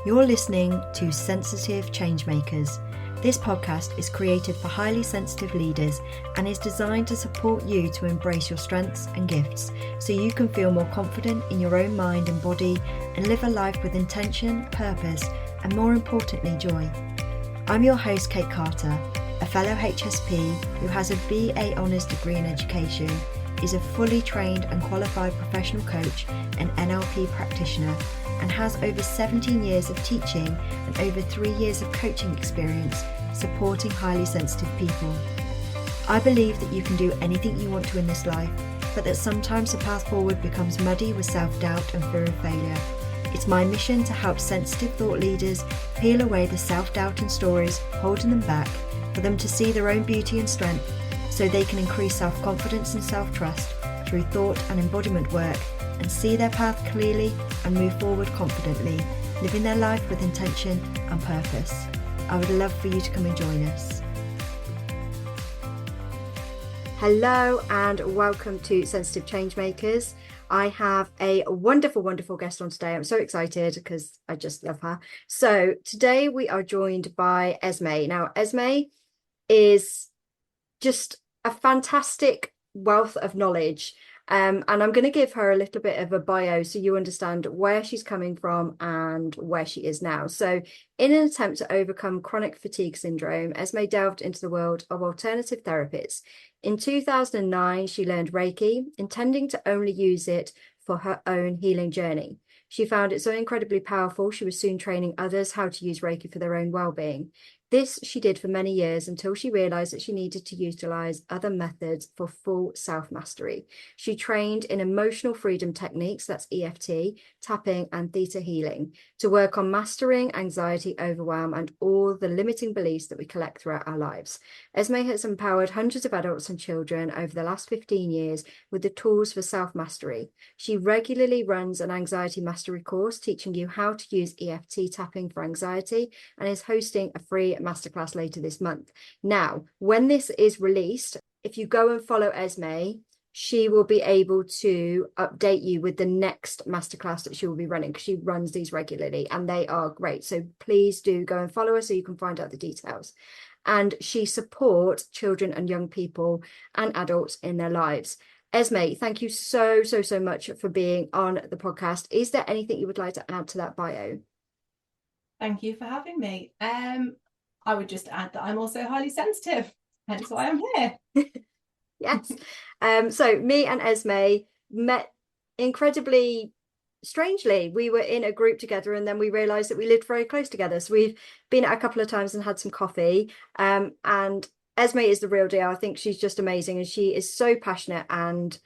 You're listening to Sensitive Changemakers. This podcast is created for highly sensitive leaders and is designed to support you to embrace your strengths and gifts so you can feel more confident in your own mind and body and live a life with intention, purpose, and more importantly, joy. I'm your host, Kate Carter, a fellow HSP who has a BA Honours degree in education, is a fully trained and qualified professional coach and NLP practitioner, and has over 17 years of teaching and over 3 years of coaching experience supporting highly sensitive people. I believe that you can do anything you want to in this life, but that sometimes the path forward becomes muddy with self-doubt and fear of failure. It's my mission to help sensitive thought leaders peel away the self-doubt and stories holding them back, for them to see their own beauty and strength so they can increase self-confidence and self-trust through thought and embodiment work and see their path clearly and move forward confidently, living their life with intention and purpose. I would love for you to come and join us. Hello and welcome to Sensitive Changemakers. I have a wonderful, wonderful guest on today. I'm so excited because I just love her. So today we are joined by Esme. Now, Esme is just a fantastic wealth of knowledge. And I'm going to give her a little bit of a bio so you understand where she's coming from and where she is now. So in an attempt to overcome chronic fatigue syndrome, Esme delved into the world of alternative therapies. In 2009, she learned Reiki, intending to only use it for her own healing journey. She found it so incredibly powerful, she was soon training others how to use Reiki for their own well-being. This she did for many years until she realized that she needed to utilize other methods for full self-mastery. She trained in emotional freedom techniques, that's EFT, tapping, and Theta Healing, to work on mastering anxiety, overwhelm, and all the limiting beliefs that we collect throughout our lives. Esme has empowered hundreds of adults and children over the last 15 years with the tools for self-mastery. She regularly runs an anxiety mastery course teaching you how to use EFT tapping for anxiety and is hosting a free masterclass later this month. Now, when this is released, if you go and follow Esme, she will be able to update you with the next masterclass that she will be running, because she runs these regularly and they are great. So please do go and follow her so you can find out the details. And she supports children and young people and adults in their lives. Esme, thank you so much for being on the podcast. Is there anything you would like to add to that bio? Thank you for having me. I would just add that I'm also highly sensitive, hence why I'm here. Yes. So me and Esme met incredibly strangely. We were in a group together and then we realized that we lived very close together. So we've been out a couple of times and had some coffee. And Esme is the real deal. I think she's just amazing. And she is so passionate and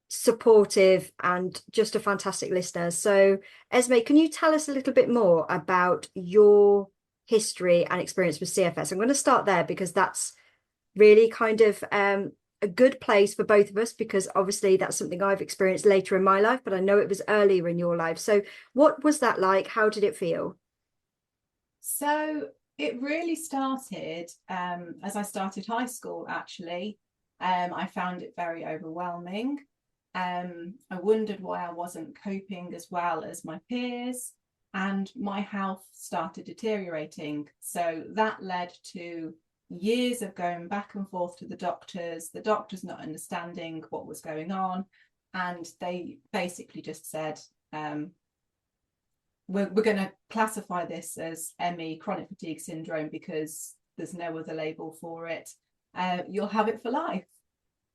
supportive and just a fantastic listener. So Esme, can you tell us a little bit more about your history and experience with CFS? I'm going to start there because that's really kind of a good place for both of us, because obviously that's something I've experienced later in my life, but I know it was earlier in your life. So what was that like? How did it feel? So it really started as I started high school, actually. I found it very overwhelming. I wondered why I wasn't coping as well as my peers, and my health started deteriorating. So that led to years of going back and forth to the doctors not understanding what was going on, and they basically just said, we're going to classify this as ME, chronic fatigue syndrome, because there's no other label for it. You'll have it for life.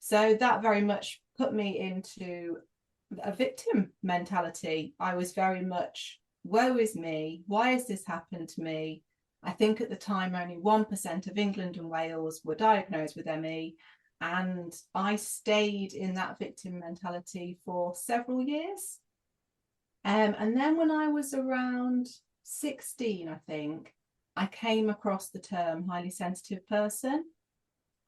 So that very much put me into a victim mentality. I was very much, woe is me, why has this happened to me? I think at the time only 1% of England and Wales were diagnosed with ME, and I stayed in that victim mentality for several years. And then when I was around 16, I think, I came across the term highly sensitive person,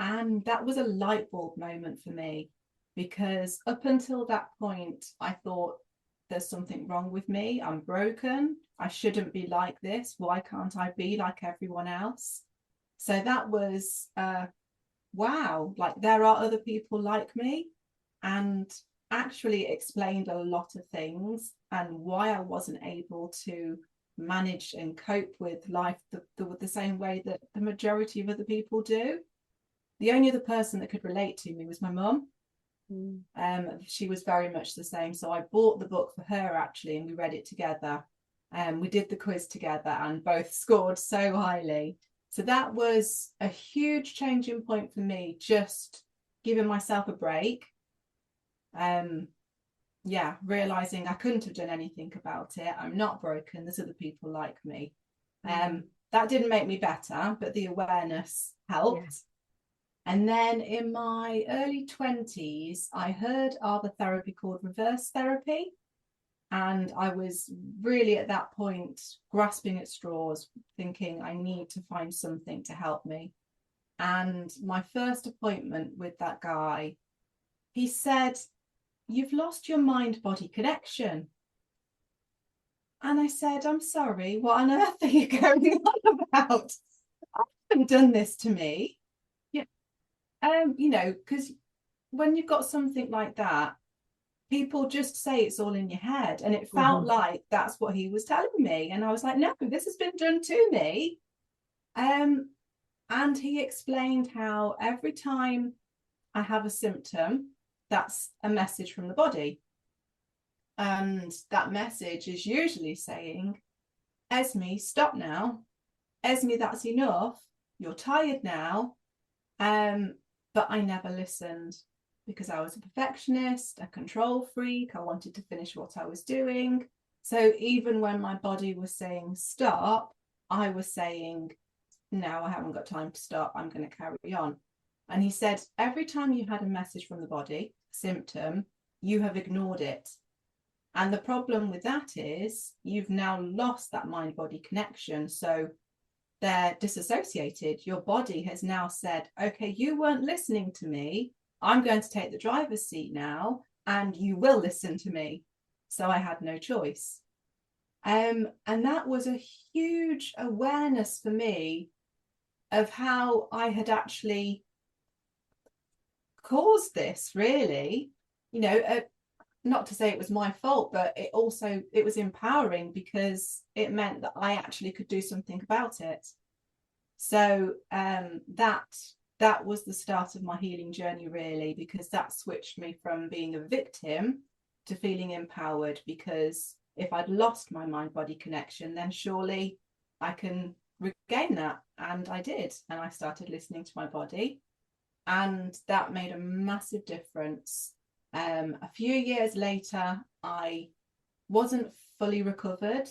and that was a light bulb moment for me, because up until that point, I thought, there's something wrong with me, I'm broken, I shouldn't be like this, why can't I be like everyone else? So that was wow, like there are other people like me, and actually explained a lot of things and why I wasn't able to manage and cope with life the same way that the majority of other people do. The only other person that could relate to me was my mum. She was very much the same. So I bought the book for her actually, and we read it together. We did the quiz together and both scored so highly. So that was a huge changing point for me, just giving myself a break. Realizing I couldn't have done anything about it. I'm not broken. There's other people like me. That didn't make me better, but the awareness helped. Yeah. And then in my early 20s, I heard of a therapy called reverse therapy. And I was really at that point grasping at straws, thinking I need to find something to help me. And my first appointment with that guy, he said, "You've lost your mind-body connection." And I said, "I'm sorry, what on earth are you going on about? I haven't done this to me." Because when you've got something like that, people just say it's all in your head. And it felt like that's what he was telling me. And I was like, no, this has been done to me. And he explained how every time I have a symptom, that's a message from the body. And that message is usually saying, "Esme, stop now. Esme, that's enough. You're tired now." But I never listened because I was a perfectionist, a control freak. I wanted to finish what I was doing. So even when my body was saying stop, I was saying, no, I haven't got time to stop. I'm going to carry on. And he said, every time you had a message from the body, a symptom, you have ignored it. And the problem with that is you've now lost that mind-body connection. So they're disassociated. Your body has now said, okay, you weren't listening to me. I'm going to take the driver's seat now, and you will listen to me. So I had no choice. And that was a huge awareness for me of how I had actually caused this, really. Not to say it was my fault, but it was empowering because it meant that I actually could do something about it. So that was the start of my healing journey, really, because that switched me from being a victim to feeling empowered. Because if I'd lost my mind-body connection, then surely I can regain that. And I did. And I started listening to my body. And that made a massive difference. A few years later, I wasn't fully recovered,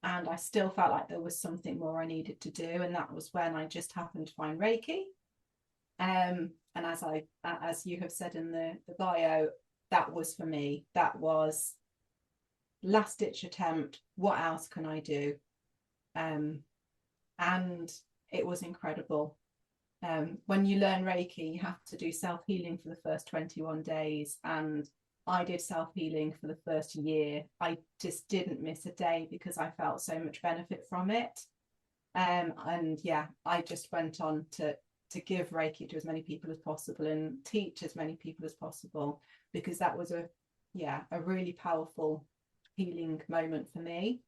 and I still felt like there was something more I needed to do. And that was when I just happened to find Reiki. And as you have said in the bio, that was for me. That was last ditch attempt. What else can I do? And it was incredible. When you learn Reiki, you have to do self-healing for the first 21 days. And I did self-healing for the first year. I just didn't miss a day because I felt so much benefit from it. I just went on to give Reiki to as many people as possible and teach as many people as possible, because that was a really powerful healing moment for me.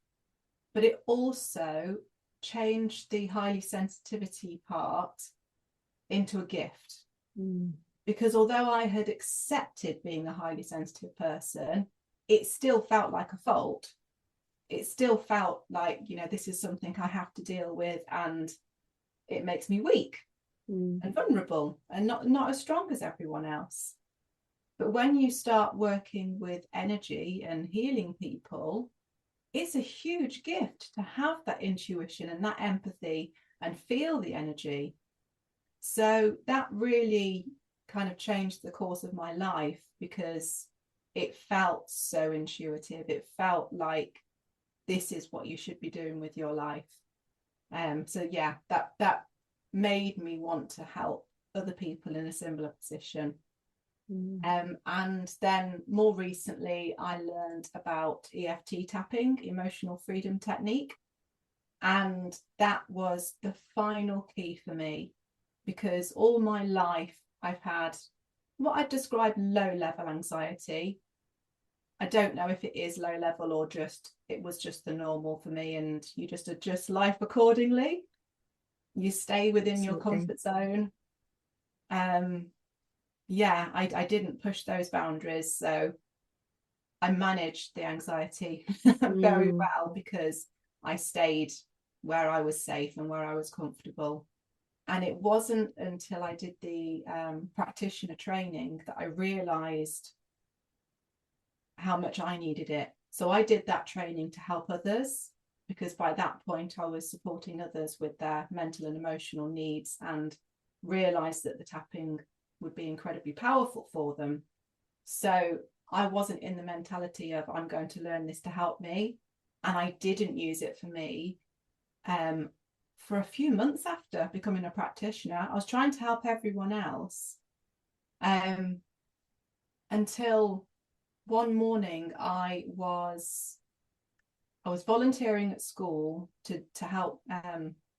But it also changed the highly sensitivity part into a gift. Because although I had accepted being a highly sensitive person, it still felt like a fault. It still felt like, this is something I have to deal with, and it makes me weak and vulnerable and not as strong as everyone else. But when you start working with energy and healing people, it's a huge gift to have that intuition and that empathy and feel the energy. So that really kind of changed the course of my life, because it felt so intuitive. It felt like this is what you should be doing with your life. That made me want to help other people in a similar position. And then more recently, I learned about EFT tapping, emotional freedom technique. And that was the final key for me, because all my life I've had what I'd describe low-level anxiety. I don't know if it is low level or just it was just the normal for me, and you just adjust life accordingly. You stay within your comfort zone. Yeah, I didn't push those boundaries, so I managed the anxiety very well because I stayed where I was safe and where I was comfortable. And it wasn't until I did the practitioner training that I realized how much I needed it. So I did that training to help others, because by that point I was supporting others with their mental and emotional needs, and realized that the tapping would be incredibly powerful for them. So I wasn't in the mentality of I'm going to learn this to help me, and I didn't use it for me. For a few months after becoming a practitioner, I was trying to help everyone else, until one morning I was volunteering at school to help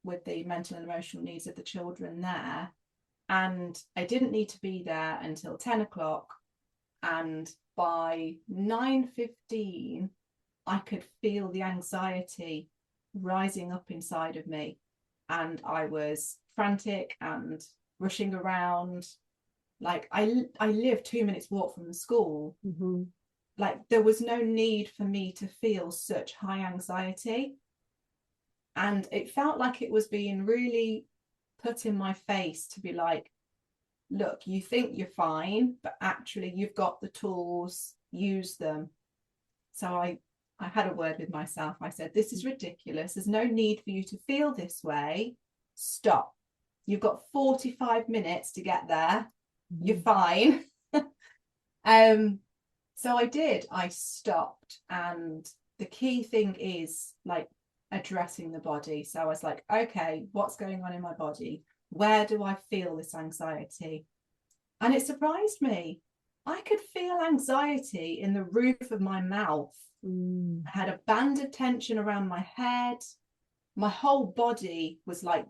with the mental and emotional needs of the children there, and I didn't need to be there until 10 o'clock, and by 9:15 I could feel the anxiety rising up inside of me, and I was frantic and rushing around. Like I live 2 minutes walk from the school. Like there was no need for me to feel such high anxiety, and it felt like it was being really put in my face to be like, look, you think you're fine, but actually you've got the tools, use them. So I had a word with myself. I said, this is ridiculous. There's no need for you to feel this way. Stop. You've got 45 minutes to get there. You're fine. So I did. I stopped. And the key thing is like addressing the body. So I was like, okay, what's going on in my body? Where do I feel this anxiety? And it surprised me. I could feel anxiety in the roof of my mouth. I had a band of tension around my head. My whole body was like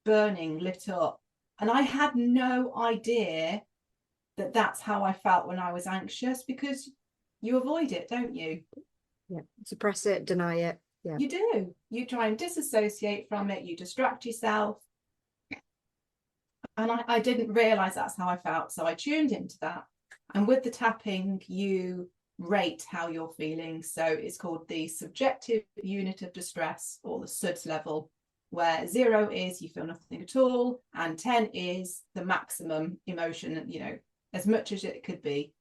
burning, lit up. And I had no idea that that's how I felt when I was anxious, because you avoid it, don't you? Yeah, suppress it, deny it. Yeah, you do. You try and disassociate from it. You distract yourself. And I didn't realize that's how I felt. So I tuned into that. And with the tapping, you rate how you're feeling. So it's called the subjective unit of distress, or the SUDS level, where 0 is you feel nothing at all, and 10 is the maximum emotion, you know, as much as it could be.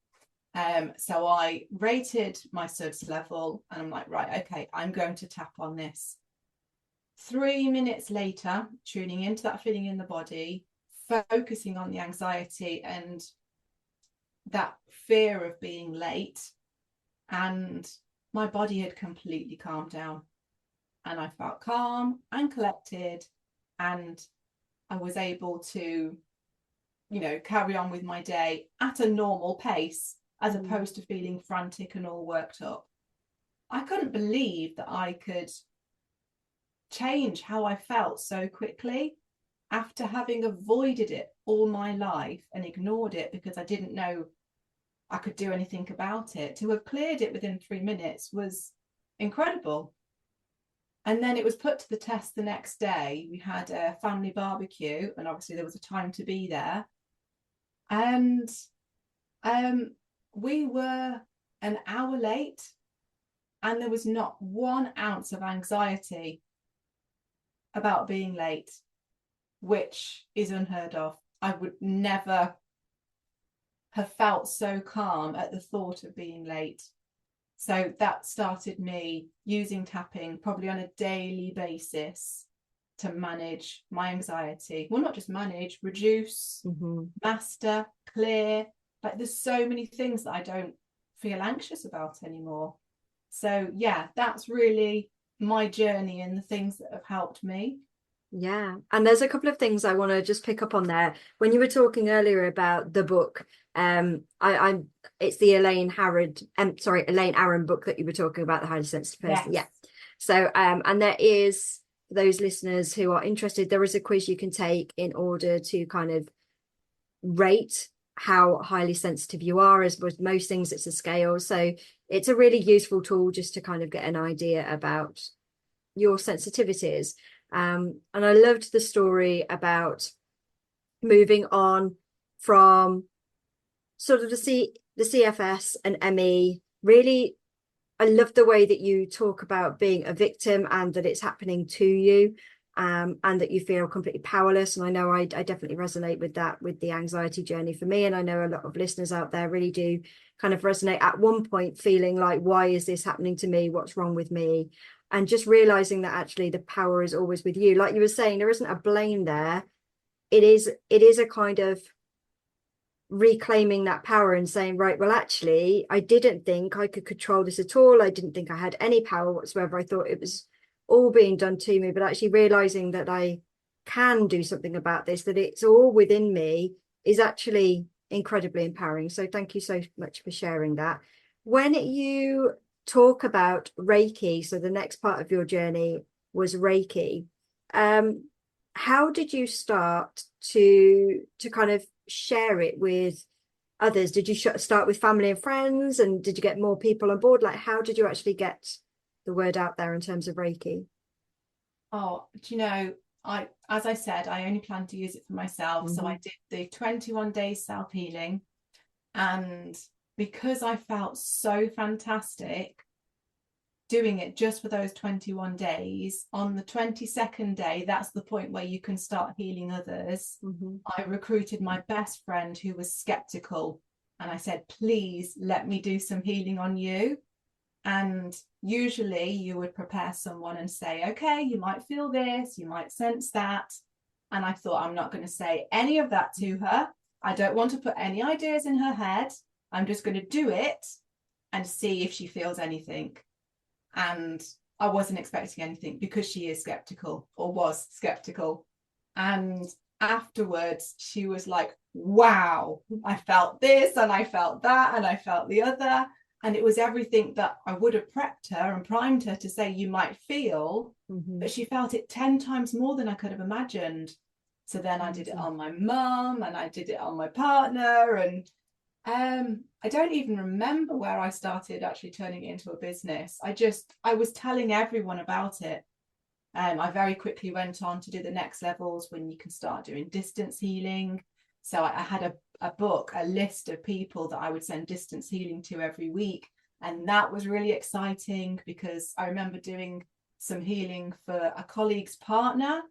So I rated my SUDS level, and I'm like, right, okay, I'm going to tap on this. 3 minutes later, tuning into that feeling in the body, focusing on the anxiety and that fear of being late, and my body had completely calmed down, and I felt calm and collected, and I was able to, you know, carry on with my day at a normal pace, as opposed to feeling frantic and all worked up. I couldn't believe that I could change how I felt so quickly after having avoided it all my life and ignored it because I didn't know I could do anything about it. To have cleared it within 3 minutes was incredible. And then it was put to the test the next day. We had a family barbecue, and obviously there was a time to be there. And we were an hour late, and there was not 1 ounce of anxiety about being late, which is unheard of. I would never have felt so calm at the thought of being late. So that started me using tapping probably on a daily basis to manage my anxiety. Well, not just manage, reduce, master, clear. Like there's so many things that I don't feel anxious about anymore. So yeah, that's really my journey and the things that have helped me. Yeah, and there's a couple of things I want to just pick up on there. When you were talking earlier about the book, I'm it's the Elaine Aron book that you were talking about, the highly sensitive person. Yes. Yeah. So and there is, those listeners who are interested, there is a quiz you can take in order to kind of rate how highly sensitive you are. As with most things, it's a scale. So it's a really useful tool just to kind of get an idea about your sensitivities. And I loved the story about moving on from sort of the CFS and ME. Really, I love the way that you talk about being a victim and that it's happening to you, and that you feel completely powerless. And I know I definitely resonate with that, with the anxiety journey for me. And I know a lot of listeners out there really do kind of resonate at one point, feeling like, why is this happening to me? What's wrong with me? And just realizing that actually the power is always with you. Like you were saying, there isn't a blame there. It is a kind of reclaiming that power and saying, right, well, actually, I didn't think I could control this at all. I didn't think I had any power whatsoever. I thought it was all being done to me, but actually realizing that I can do something about this, that it's all within me, is actually incredibly empowering. So thank you so much for sharing that. When you talk about Reiki, so the next part of your journey was Reiki, how did you start to kind of share it with others? Did you start with family and friends, and did you get more people on board? Like, how did you actually get the word out there in terms of Reiki? Oh, do you know, as I said, I only planned to use it for myself. So I did the 21 days self-healing, and because I felt so fantastic doing it just for those 21 days, on the 22nd day, that's the point where you can start healing others. I recruited my best friend who was skeptical, and I said, please let me do some healing on you. And usually you would prepare someone and say, okay, you might feel this, you might sense that. And I thought, I'm not going to say any of that to her. I don't want to put any ideas in her head. I'm just going to do it and see if she feels anything. And I wasn't expecting anything, because she is skeptical, or was skeptical. And afterwards she was like, wow, I felt this and I felt that and I felt the other. And it was everything that I would have prepped her and primed her to say you might feel, but she felt it 10 times more than I could have imagined. So then I did it on my mum, and I did it on my partner, and I don't even remember where I started actually turning it into a business. I was telling everyone about it. I very quickly went on to do the next levels, when you can start doing distance healing. So I had a book, a list of people that I would send distance healing to every week. And that was really exciting, because I remember doing some healing for a colleague's partner.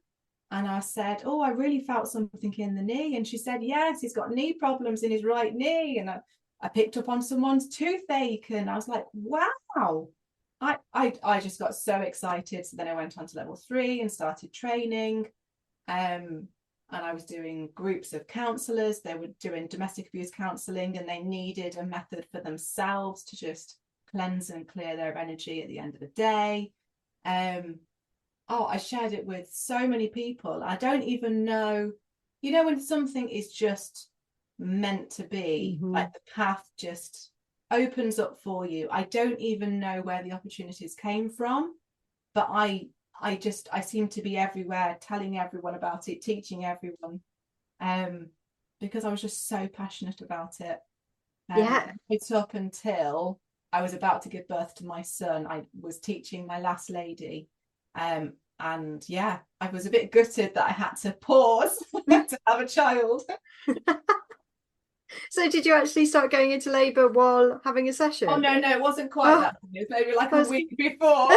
And I said, oh, I really felt something in the knee. And she said, yes, he's got knee problems in his right knee. And I picked up on someone's toothache, and I was like, wow. I just got so excited. So then I went on to level 3 and started training. And I was doing groups of counsellors. They were doing domestic abuse counselling, and they needed a method for themselves to just cleanse and clear their energy at the end of the day. I shared it with so many people. I don't even know, when something is just meant to be, like the path just opens up for you. I don't even know where the opportunities came from, but I seem to be everywhere, telling everyone about it, teaching everyone, because I was just so passionate about it. It's up until I was about to give birth to my son. I was teaching my last lady, and yeah, I was a bit gutted that I had to pause to have a child. So did you actually start going into labour while having a session? Oh no, it wasn't quite that. It was maybe like a week before.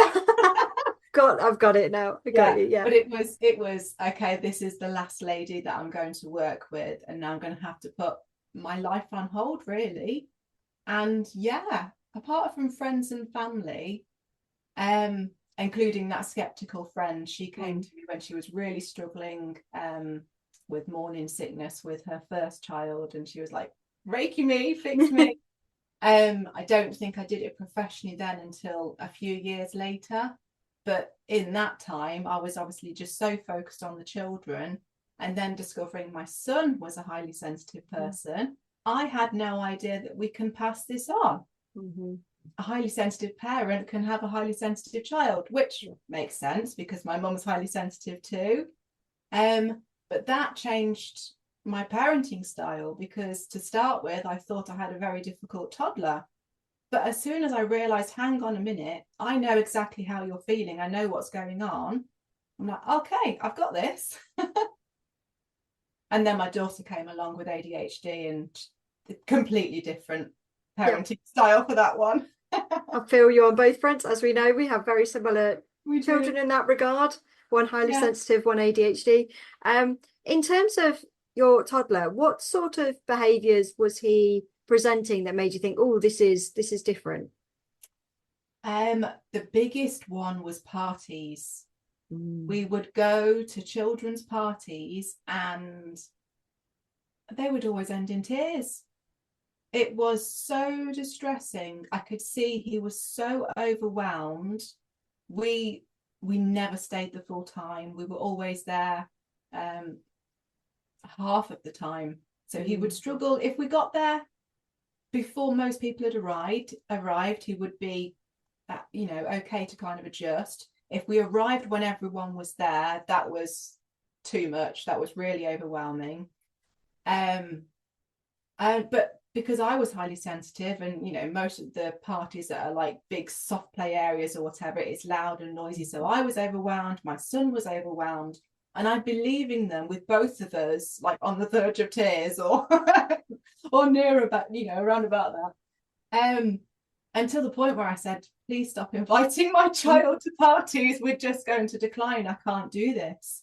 I've got it now. I got you. Yeah. But it was okay, this is the last lady that I'm going to work with, and now I'm going to have to put my life on hold, really. And yeah, apart from friends and family, including that skeptical friend, she came to me when she was really struggling with morning sickness with her first child, and she was like, Reiki me, fix me. I don't think I did it professionally then until a few years later. But in that time, I was obviously just so focused on the children, and then discovering my son was a highly sensitive person. I had no idea that we can pass this on. A highly sensitive parent can have a highly sensitive child, which makes sense because my mum's highly sensitive too. But that changed my parenting style, because to start with, I thought I had a very difficult toddler. But as soon as I realized, hang on a minute, I know exactly how you're feeling. I know what's going on. I'm like, okay, I've got this. And then my daughter came along with ADHD and completely different parenting style for that one. I feel you on both fronts. As we know, we have very similar children in that regard. One highly sensitive, one ADHD. In terms of your toddler, what sort of behaviours was he presenting that made you think, oh, this is different? The biggest one was parties. We would go to children's parties and they would always end in tears. It was so distressing. I could see he was so overwhelmed. We never stayed the full time. We were always there half of the time. So he would struggle. If we got there before most people had arrived, he would be, okay to kind of adjust. If we arrived when everyone was there, that was too much. That was really overwhelming. But because I was highly sensitive, and most of the parties that are like big soft play areas or whatever, it's loud and noisy. So I was overwhelmed. My son was overwhelmed, and I'd be leaving them with both of us like on the verge of tears or or near about, around about that. Until the point where I said, please stop inviting my child to parties. We're just going to decline. I can't do this.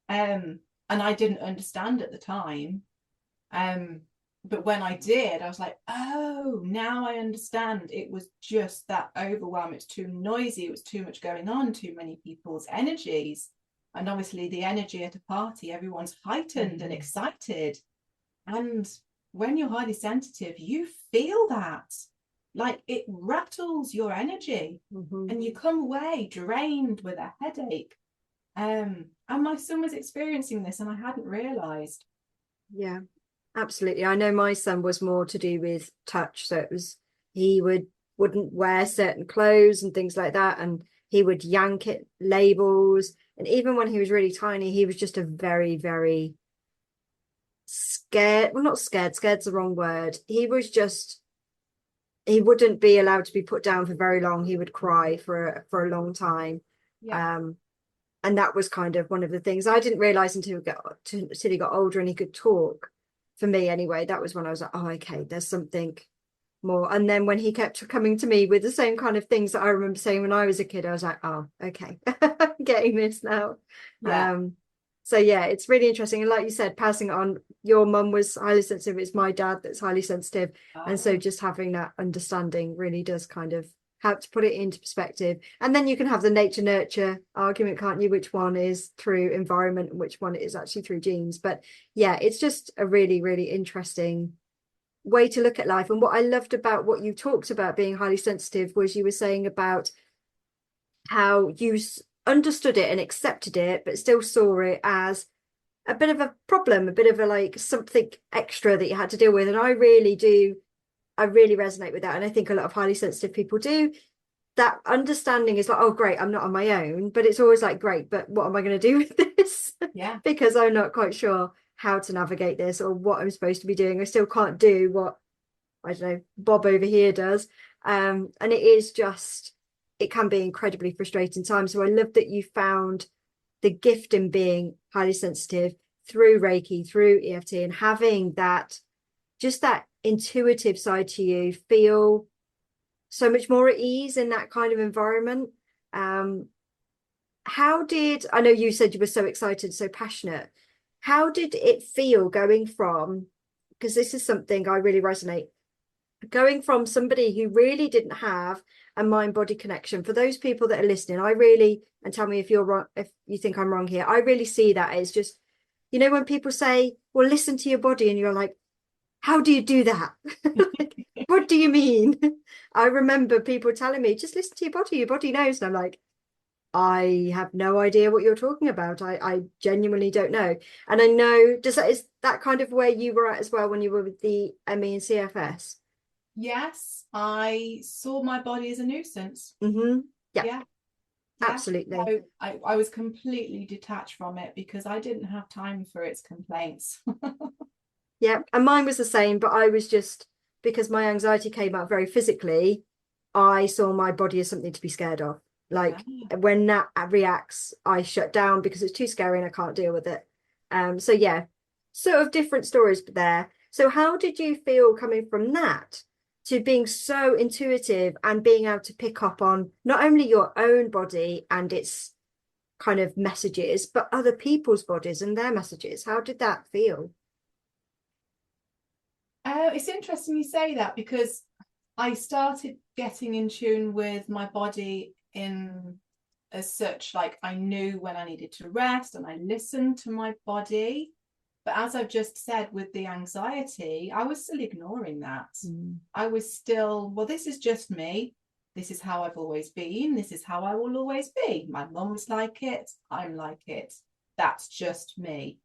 And I didn't understand at the time. But when I did, I was like, oh, now I understand. It was just that overwhelm. It's too noisy. It was too much going on, too many people's energies. And obviously the energy at a party, everyone's heightened and excited. And when you're highly sensitive, you feel that. Like it rattles your energy and you come away drained with a headache. And my son was experiencing this and I hadn't realized. Yeah, absolutely. I know my son was more to do with touch. So it was, he wouldn't wear certain clothes and things like that. And he would yank at labels. And even when he was really tiny, he was just a very, very scared. Well, not scared. Scared's the wrong word. He was just, he wouldn't be allowed to be put down for very long. He would cry for a long time. And that was kind of one of the things I didn't realize until he got older and he could talk. For me anyway, that was when I was like, oh, okay, there's something more. And then when he kept coming to me with the same kind of things that I remember saying when I was a kid, I was like, oh, okay, I'm getting this now. So yeah, it's really interesting. And like you said, passing it on, your mum was highly sensitive. It's my dad that's highly sensitive. And so just having that understanding really does kind of help to put it into perspective. And then you can have the nature nurture argument, can't you? Which one is through environment and which one is actually through genes. But yeah, it's just a really, really interesting way to look at life. And what I loved about what you talked about being highly sensitive was you were saying about how you understood it and accepted it, but still saw it as a bit of a problem, a bit of a like something extra that you had to deal with. And I really resonate with that. And I think a lot of highly sensitive people do. That understanding is like, oh, great, I'm not on my own. But it's always like, great, but what am I going to do with this? Yeah. Because I'm not quite sure how to navigate this or what I'm supposed to be doing. I still can't do what, I don't know, Bob over here does. And it is just, it can be incredibly frustrating times. So I love that you found the gift in being highly sensitive through Reiki, through EFT, and having that, just that intuitive side to you, feel so much more at ease in that kind of environment. How did, I know you said you were so excited, so passionate. How did it feel going from, because this is something I really resonate, going from somebody who really didn't have a mind-body connection. For those people that are listening, I really, and tell me if you're wrong, if you think I'm wrong here, I really see that as just, when people say, well, listen to your body, and you're like, how do you do that? What do you mean? I remember people telling me, just listen to your body knows. And I'm like, I have no idea what you're talking about. I genuinely don't know. And I know, is that kind of where you were at as well when you were with the ME and CFS? Yes, I saw my body as a nuisance. Yeah. Yeah, Absolutely. so I was completely detached from it because I didn't have time for its complaints. Yeah. And mine was the same, but I was just, because my anxiety came out very physically, I saw my body as something to be scared of. Yeah. Like when that reacts, I shut down because it's too scary and I can't deal with it. So yeah, sort of different stories there. So how did you feel coming from that to being so intuitive and being able to pick up on not only your own body and its kind of messages, but other people's bodies and their messages? How did that feel? It's interesting you say that because I started getting in tune with my body in as such, like I knew when I needed to rest and I listened to my body. But as I've just said, with the anxiety, I was still ignoring that. Mm. I was still, well, this is just me. This is how I've always been. This is how I will always be. My mum's like it. I'm like it. That's just me.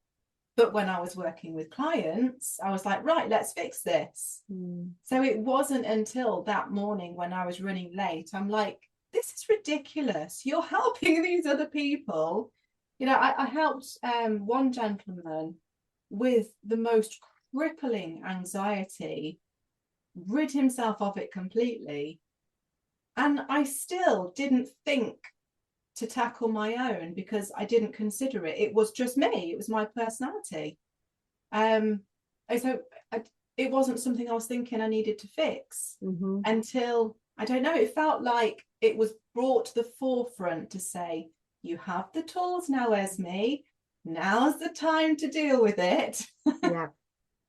But when I was working with clients, I was like, right, let's fix this. Mm. So it wasn't until that morning when I was running late, I'm like, this is ridiculous. You're helping these other people. You know, I helped one gentleman with the most crippling anxiety, rid himself of it completely. And I still didn't think to tackle my own because I didn't consider it. It was just me, it was my personality. Um, so it wasn't something I was thinking I needed to fix Mm-hmm. until, I don't know, it felt like it was brought to the forefront to say, you have the tools now, Esme. Now's the time to deal with it. Yeah.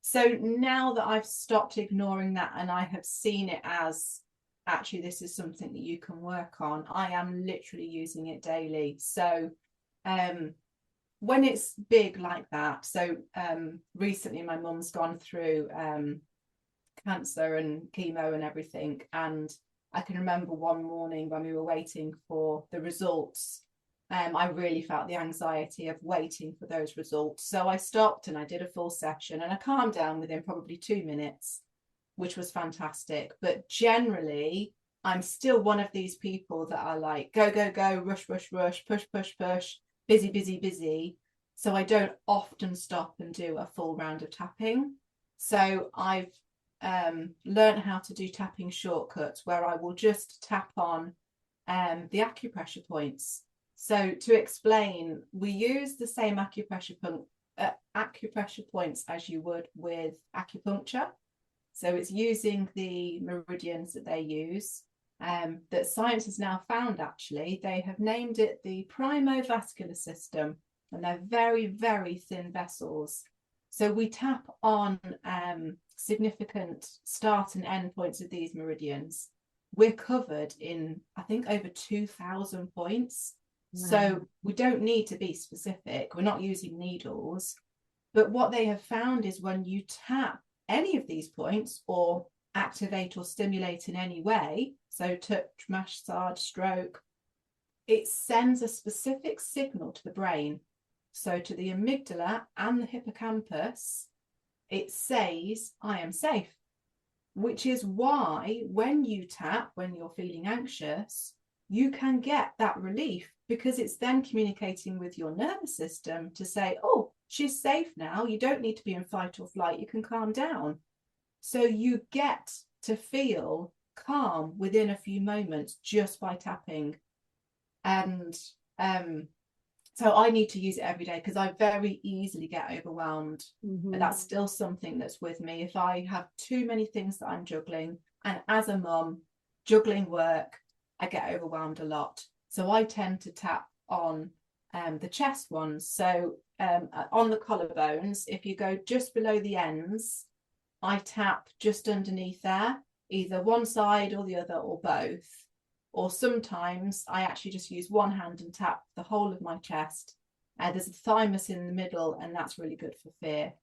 So now that I've stopped ignoring that and I have seen it as actually this is something that you can work on, I am literally using it daily. So when it's big like that, so recently my mum's gone through cancer and chemo and everything, and I can remember one morning when we were waiting for the results, I really felt the anxiety of waiting for those results. So I stopped and I did a full session and I calmed down within probably 2 minutes, which was fantastic. But generally, I'm still one of these people that are like, go, go, go, rush, rush, rush, push, push, push, busy, busy, busy. So I don't often stop and do a full round of tapping. So I've learned how to do tapping shortcuts where I will just tap on the acupressure points. So to explain, we use the same acupressure points as you would with acupuncture. So it's using the meridians that they use, that science has now found actually. They have named it the primovascular system, and they're very, very thin vessels. So we tap on significant start and end points of these meridians. We're covered in, I think, over 2,000 points. Wow. So we don't need to be specific. We're not using needles. But what they have found is when you tap any of these points or activate or stimulate in any way, so touch, massage, stroke, it sends a specific signal to the brain. So to the amygdala and the hippocampus, it says, I am safe, which is why when you tap, when you're feeling anxious, you can get that relief because it's then communicating with your nervous system to say, oh, she's safe now. You don't need to be in fight or flight. You can calm down. So you get to feel calm within a few moments just by tapping. And so I need to use it every day because I very easily get overwhelmed. Mm-hmm. And that's still something that's with me. If I have too many things that I'm juggling, and as a mum, juggling work, I get overwhelmed a lot. So I tend to tap on the chest ones. So on the collarbones, if you go just below the ends, I tap just underneath there, either one side or the other or both. Or sometimes I actually just use one hand and tap the whole of my chest. There's a thymus in the middle, and that's really good for fear.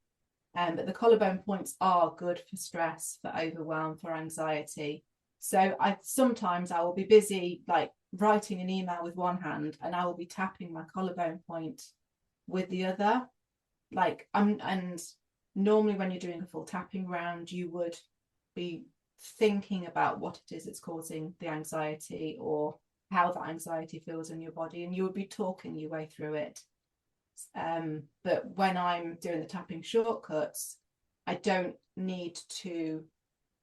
But the collarbone points are good for stress, for overwhelm, for anxiety. So sometimes I will be busy like writing an email with one hand, and I will be tapping my collarbone point with the other. And normally when you're doing a full tapping round, you would be thinking about what it is that's causing the anxiety or how that anxiety feels in your body, and you would be talking your way through it. But when I'm doing the tapping shortcuts, I don't need to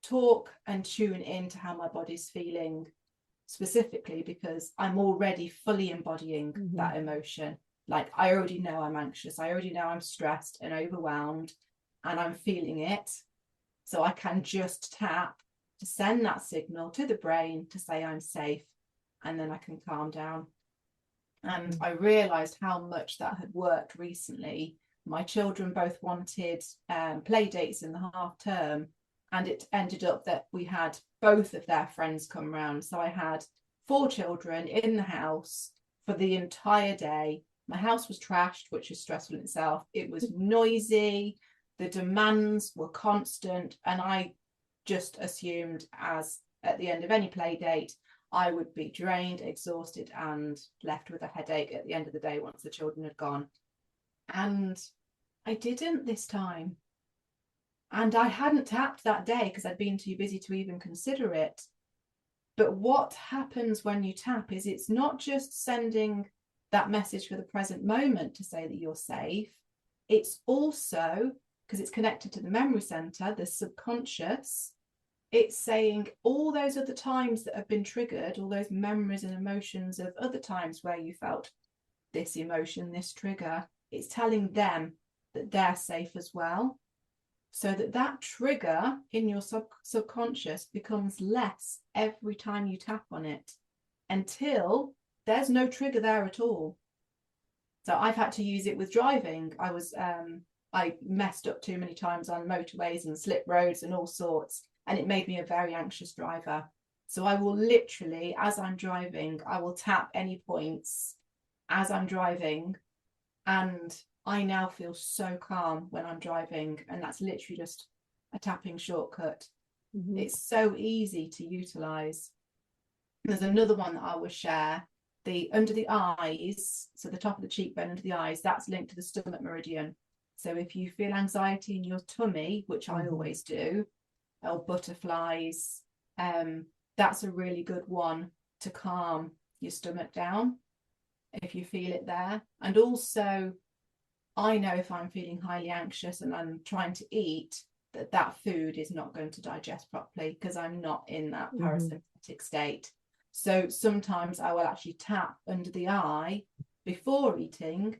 talk and tune into how my body's feeling specifically, because I'm already fully embodying that emotion. Like, I already know I'm anxious, I already know I'm stressed and overwhelmed, and I'm feeling it. So I can just tap to send that signal to the brain to say I'm safe, and then I can calm down. And I realized how much that had worked recently. My children both wanted play dates in the half term, and it ended up that we had both of their friends come round. So I had 4 children in the house for the entire day. My house was trashed, which is stressful in itself. It was noisy, the demands were constant, and I just assumed, as at the end of any play date, I would be drained, exhausted, and left with a headache at the end of the day once the children had gone. And I didn't this time. And I hadn't tapped that day because I'd been too busy to even consider it. But what happens when you tap is it's not just sending that message for the present moment to say that you're safe. It's also, because it's connected to the memory center, the subconscious, it's saying all those other times that have been triggered, all those memories and emotions of other times where you felt this emotion, this trigger, it's telling them that they're safe as well. So that trigger in your subconscious becomes less every time you tap on it, until there's no trigger there at all. So I've had to use it with driving. I messed up too many times on motorways and slip roads and all sorts, and it made me a very anxious driver. So I will literally, as I'm driving, I will tap any points as I'm driving, and I now feel so calm when I'm driving, and that's literally just a tapping shortcut. It's so easy to utilize. There's another one that I will share, the under the eyes, so the top of the cheekbone under the eyes, that's linked to the stomach meridian. So if you feel anxiety in your tummy, which I always do, or butterflies, that's a really good one to calm your stomach down if you feel it there. And also, I know if I'm feeling highly anxious and I'm trying to eat, that food is not going to digest properly because I'm not in that parasympathetic state. So sometimes I will actually tap under the eye before eating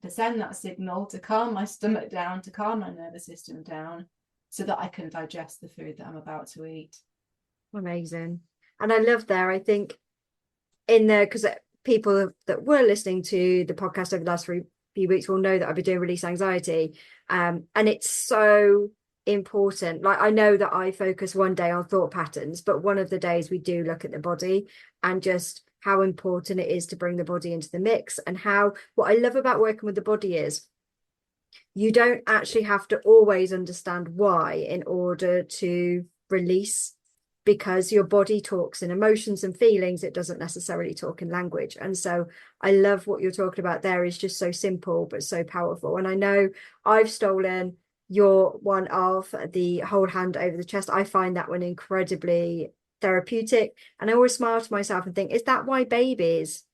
to send that signal to calm my stomach down, to calm my nervous system down, so that I can digest the food that I'm about to eat. Amazing. And I love there, I think, in there, because people that were listening to the podcast over the last few weeks will know that I've been doing release anxiety. And it's so important. Like, I know that I focus one day on thought patterns, but one of the days we do look at the body and just how important it is to bring the body into the mix. And how, what I love about working with the body is you don't actually have to always understand why in order to release, because your body talks in emotions and feelings. It doesn't necessarily talk in language. And so I love what you're talking about there, is just so simple but so powerful. And I know I've stolen your one of the whole hand over the chest. I find that one incredibly therapeutic, and I always smile to myself and think, is that why babies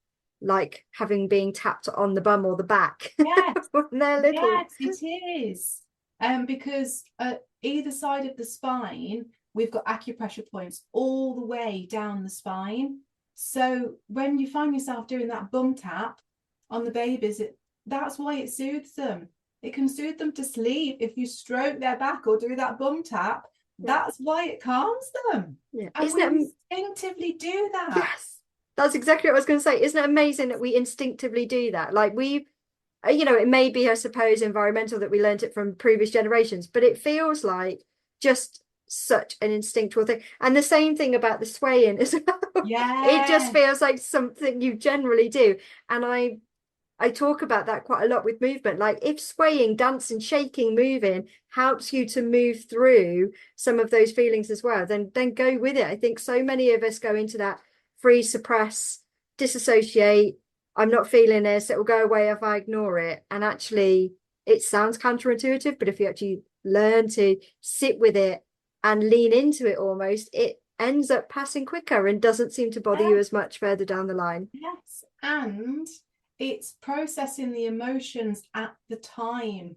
like having being tapped on the bum or the back? Yes, when they're little? yes, it is. Because either side of the spine, we've got acupressure points all the way down the spine. So when you find yourself doing that bum tap on the babies, that's why it soothes them. It can soothe them to sleep. If you stroke their back or do that bum tap, that's why it calms them. Yeah. And Isn't we it instinctively do that. Yes, that's exactly what I was going to say. Isn't it amazing that we instinctively do that? Like, we, you know, it may be, I suppose, environmental, that we learned it from previous generations, but it feels like just such an instinctual thing. And the same thing about the swaying as well. Yeah. It just feels like something you generally do. And I talk about that quite a lot with movement. Like, if swaying, dancing, shaking, moving helps you to move through some of those feelings as well, then go with it. I think so many of us go into that freeze, suppress, disassociate. I'm not feeling this, it will go away if I ignore it. And actually, it sounds counterintuitive, but if you actually learn to sit with it and lean into it, almost, ends up passing quicker and doesn't seem to bother you as much further down the line. Yes, and it's processing the emotions at the time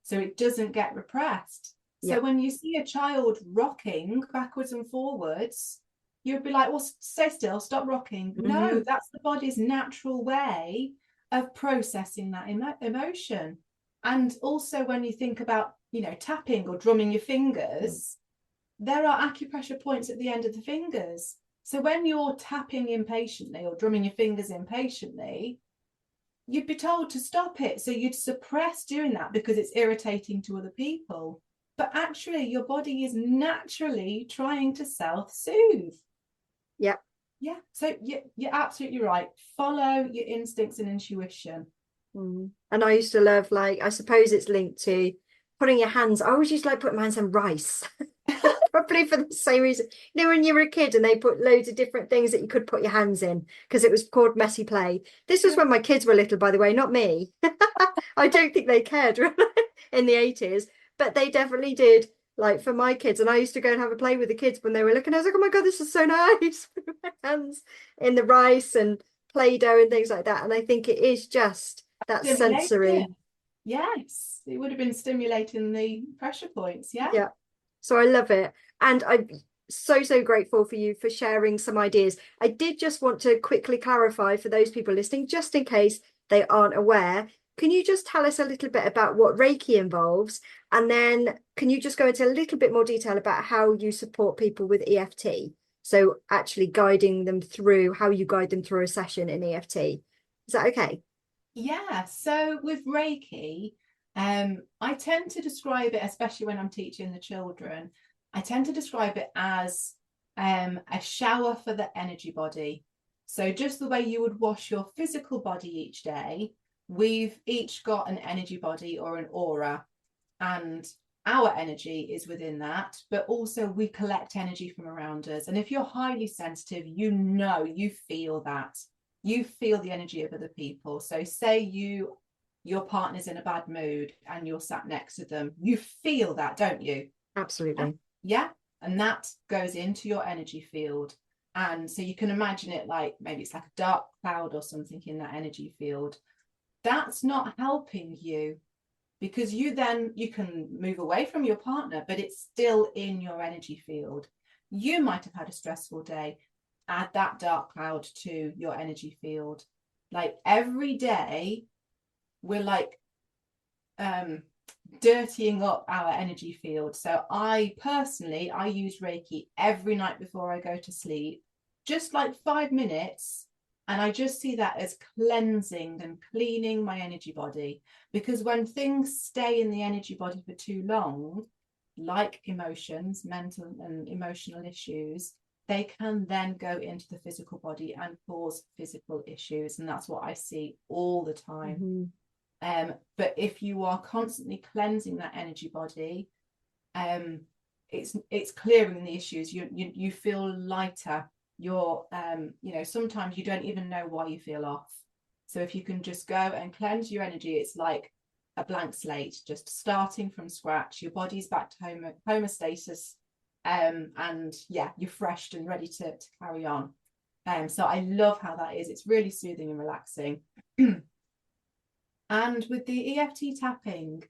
so it doesn't get repressed. So when you see a child rocking backwards and forwards, you'll be like, well, stay still, stop rocking. No, that's the body's natural way of processing that emotion. And also when you think about, tapping or drumming your fingers, there are acupressure points at the end of the fingers. So when you're tapping impatiently or drumming your fingers impatiently, you'd be told to stop it. So you'd suppress doing that because it's irritating to other people. But actually, your body is naturally trying to self-soothe. Yeah. Yeah. So you're absolutely right. Follow your instincts and intuition. And I used to love, like, I suppose it's linked to putting your hands. I always used to like putting my hands in rice. Probably for the same reason. When you were a kid and they put loads of different things that you could put your hands in because it was called messy play. This was when my kids were little, by the way, not me. I don't think they cared in the 80s, but they definitely did, like, for my kids. And I used to go and have a play with the kids when they were looking. I was like, oh my God, this is so nice. My hands in the rice and Play-Doh and things like that. And I think it is just that sensory. Yes, it would have been stimulating the pressure points. Yeah. So I love it. And I'm so grateful for you for sharing some ideas. I did just want to quickly clarify for those people listening, just in case they aren't aware. Can you just tell us a little bit about what Reiki involves? And then can you just go into a little bit more detail about how you support people with EFT? So actually guiding them through, how you guide them through a session in EFT. Is that okay? Yeah. So with Reiki, I tend to describe it, especially when I'm teaching the children, I tend to describe it as a shower for the energy body. So just the way you would wash your physical body each day, we've each got an energy body or an aura, and our energy is within that, but also we collect energy from around us. And if you're highly sensitive, you feel that. You feel the energy of other people. So say your partner's in a bad mood and you're sat next to them, you feel that, don't you? Absolutely. Yeah. And that goes into your energy field. And so you can imagine it like maybe it's like a dark cloud or something in that energy field. That's not helping you, because you can move away from your partner, but it's still in your energy field. You might have had a stressful day. Add that dark cloud to your energy field. Like every day, we're like dirtying up our energy field. So I personally use Reiki every night before I go to sleep, just like 5 minutes. And I just see that as cleansing and cleaning my energy body, because when things stay in the energy body for too long, like emotions, mental and emotional issues, they can then go into the physical body and cause physical issues. And that's what I see all the time. But if you are constantly cleansing that energy body, it's clearing the issues. You feel lighter. You're sometimes you don't even know why you feel off. So if you can just go and cleanse your energy, it's like a blank slate, just starting from scratch. Your body's back to homeostasis, and you're fresh and ready to carry on. So I love how that is. It's really soothing and relaxing. And with the EFT tapping,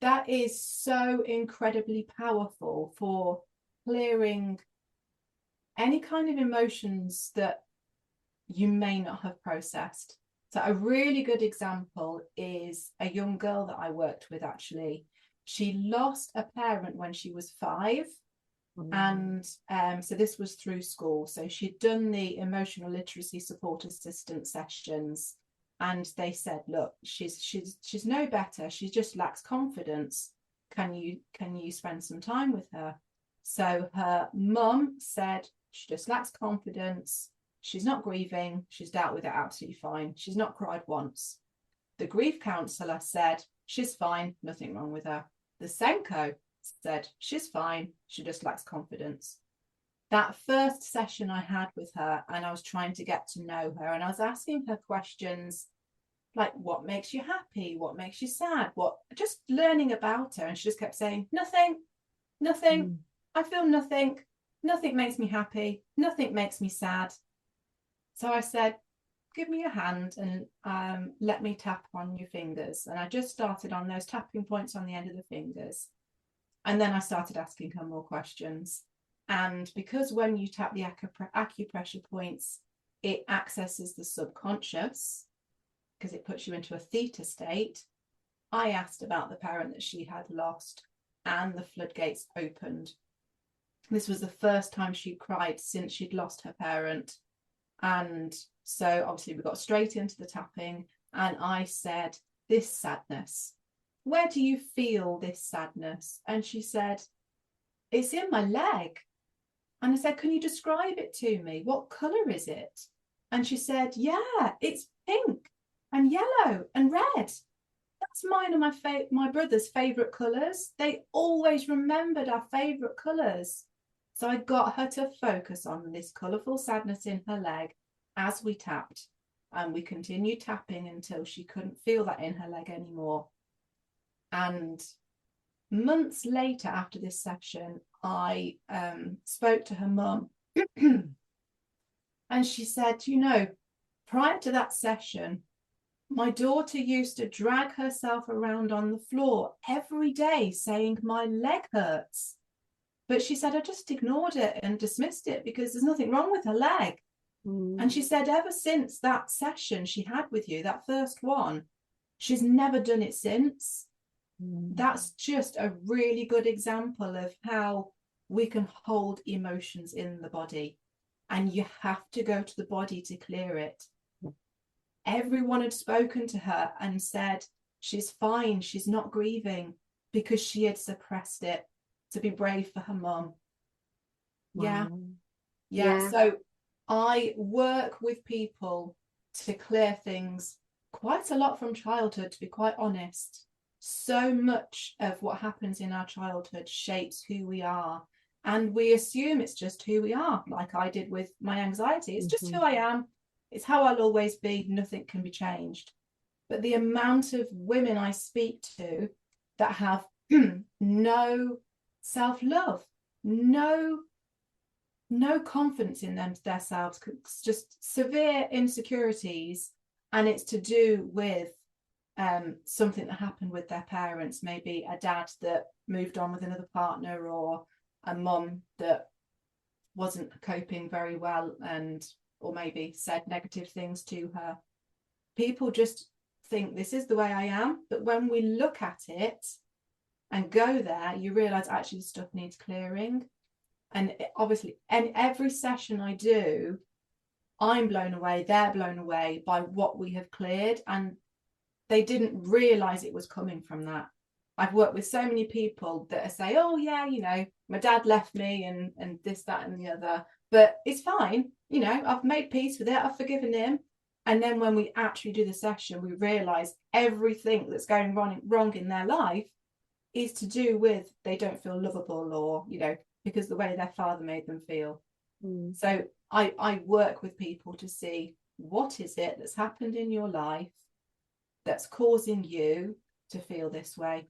that is so incredibly powerful for clearing any kind of emotions that you may not have processed. So a really good example is a young girl that I worked with, actually. She lost a parent when she was 5. And so this was through school. So she'd done the emotional literacy support assistant sessions, and they said, look, she's no better. She just lacks confidence. Can you spend some time with her? So her mum said, she just lacks confidence. She's not grieving. She's dealt with it absolutely fine. She's not cried once. The grief counsellor said, she's fine, nothing wrong with her. The Senko said, she's fine, she just lacks confidence. That first session I had with her, and I was trying to get to know her, and I was asking her questions like, what makes you happy? What makes you sad? Just learning about her. And she just kept saying, nothing. I feel nothing. Nothing makes me happy. Nothing makes me sad. So I said, give me your hand and let me tap on your fingers. And I just started on those tapping points on the end of the fingers. And then I started asking her more questions. And because when you tap the acupressure points, it accesses the subconscious because it puts you into a theta state, I asked about the parent that she had lost, and the floodgates opened. This was the first time she'd cried since she'd lost her parent. And so obviously we got straight into the tapping, and I said, this sadness, where do you feel this sadness? And she said, it's in my leg. And I said, can you describe it to me? What colour is it? And she said, yeah, it's pink and yellow and red. That's mine and my brother's favourite colours. They always remembered our favourite colours. So I got her to focus on this colourful sadness in her leg as we tapped. And we continued tapping until she couldn't feel that in her leg anymore. And months later, after this session, I spoke to her mum. And she said, you know, prior to that session, my daughter used to drag herself around on the floor every day saying, my leg hurts. But she said, I just ignored it and dismissed it because there's nothing wrong with her leg. And she said, ever since that session she had with you, that first one, she's never done it since. That's just a really good example of how we can hold emotions in the body. And you have to go to the body to clear it. Everyone had spoken to her and said, she's fine, she's not grieving, because she had suppressed it to be brave for her mum. Wow. Yeah. So I work with people to clear things quite a lot from childhood, to be quite honest. So much of what happens in our childhood shapes who we are. And we assume it's just who we are, like I did with my anxiety. It's just who I am. It's how I'll always be. Nothing can be changed. But the amount of women I speak to that have no self-love, no confidence in themselves, just severe insecurities, and it's to do with something that happened with their parents, maybe a dad that moved on with another partner, or a mum that wasn't coping very well or maybe said negative things to her. People just think this is the way I am, but when we look at it and go there, you realize actually stuff needs clearing. And obviously, and every session I do, I'm blown away, they're blown away by what we have cleared, and they didn't realize it was coming from that. I've worked with so many people that say, oh yeah, you know, my dad left me and this, that and the other, but it's fine, you know, I've made peace with it, I've forgiven him. And then when we actually do the session, we realize everything that's going wrong in their life is to do with they don't feel lovable, or, you know, because the way their father made them feel. So I work with people to see, what is it that's happened in your life that's causing you to feel this way,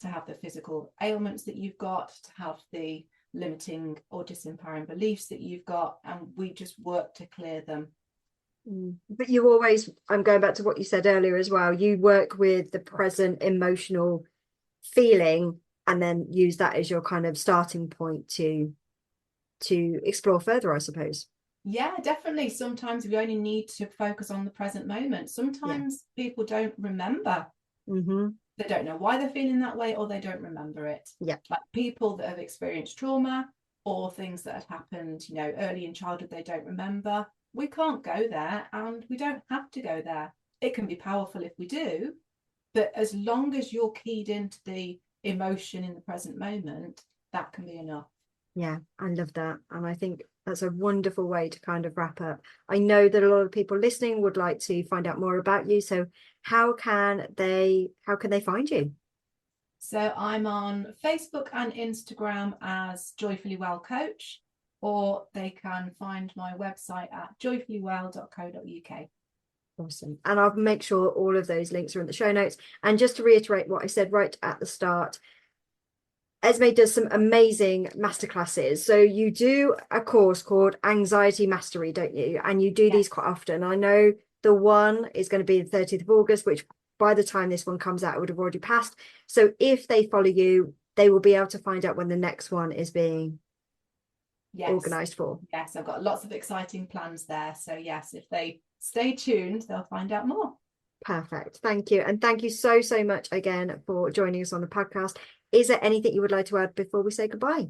to have the physical ailments that you've got, to have the limiting or disempowering beliefs that you've got, and we just work to clear them. But you always, I'm going back to what you said earlier as well, you work with the present emotional feeling and then use that as your kind of starting point to explore further, I suppose. Yeah, definitely. Sometimes we only need to focus on the present moment. Sometimes people don't remember. They don't know why they're feeling that way, or they don't remember it. Yeah. Like people that have experienced trauma or things that have happened, you know, early in childhood, they don't remember. We can't go there, and we don't have to go there. It can be powerful if we do, but as long as you're keyed into the emotion in the present moment, that can be enough. Yeah, I love that. And I think that's a wonderful way to kind of wrap up. I know that a lot of people listening would like to find out more about you. So how can they find you? So I'm on Facebook and Instagram as Joyfully Well Coach, or they can find my website at joyfullywell.co.uk. Awesome. And I'll make sure all of those links are in the show notes. And just to reiterate what I said right at the start, Esme does some amazing masterclasses. So you do a course called Anxiety Mastery, don't you? And you do these quite often. I know the one is going to be the 30th of August, which by the time this one comes out, it would have already passed. So if they follow you, they will be able to find out when the next one is being organised for. Yes, I've got lots of exciting plans there. So yes, if they stay tuned, they'll find out more. Perfect. Thank you. And thank you so, so much again for joining us on the podcast. Is there anything you would like to add before we say goodbye?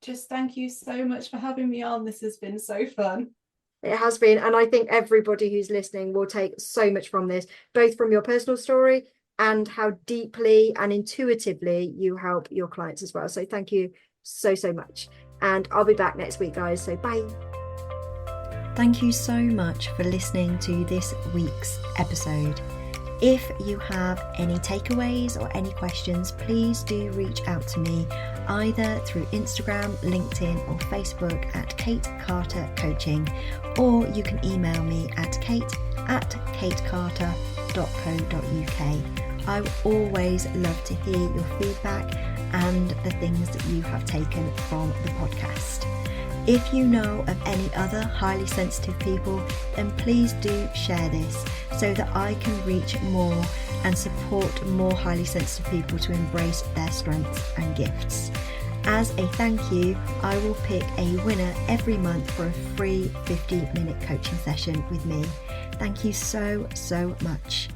Just thank you so much for having me on. This has been so fun. It has been. And I think everybody who's listening will take so much from this, both from your personal story and how deeply and intuitively you help your clients as well. So thank you so, so much. And I'll be back next week, guys. So bye. Thank you so much for listening to this week's episode. If you have any takeaways or any questions, please do reach out to me either through Instagram, LinkedIn or Facebook at Kate Carter Coaching, or you can email me at kate@katecarter.co.uk. I always love to hear your feedback and the things that you have taken from the podcast. If you know of any other highly sensitive people, then please do share this so that I can reach more and support more highly sensitive people to embrace their strengths and gifts. As a thank you, I will pick a winner every month for a free 50-minute coaching session with me. Thank you so, so much.